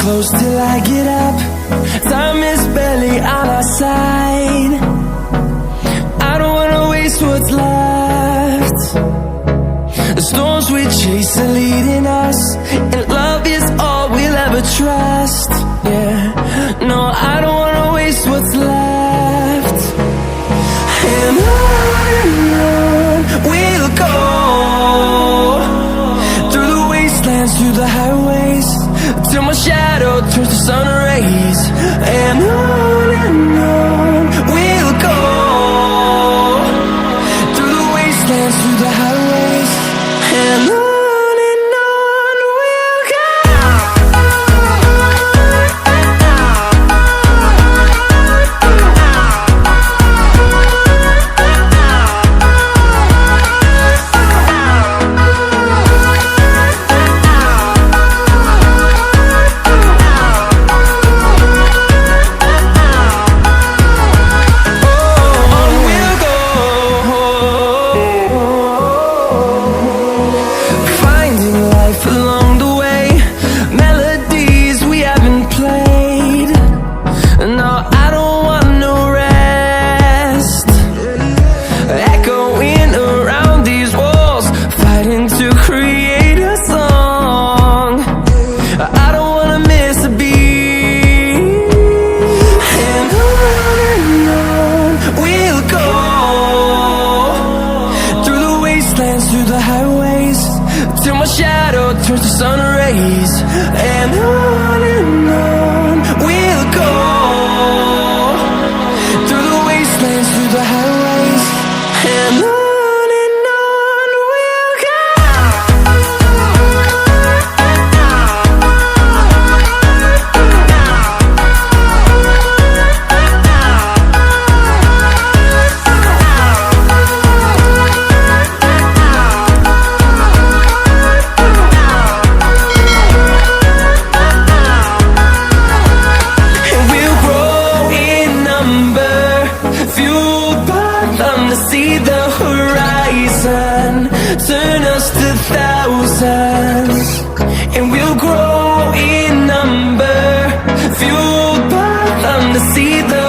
close till I get up. Time is barely on our side. I don't wanna waste what's left. The storms we chase are leading us, and love is all we'll ever trust. Yeah, no, I don't wanna waste what's left. And on we'll go, through the wastelands, through the highways, till my shadow turns to sun rays. And on we'll go, through the wastelands, through the highways, and on we'll go. Through the highways, till my shadow turns to sun rays. And on we'll go, through the wastelands, through the highways, and on we'll go. See the horizon, turn us to thousands, and we'll grow in number, fueled by them to see the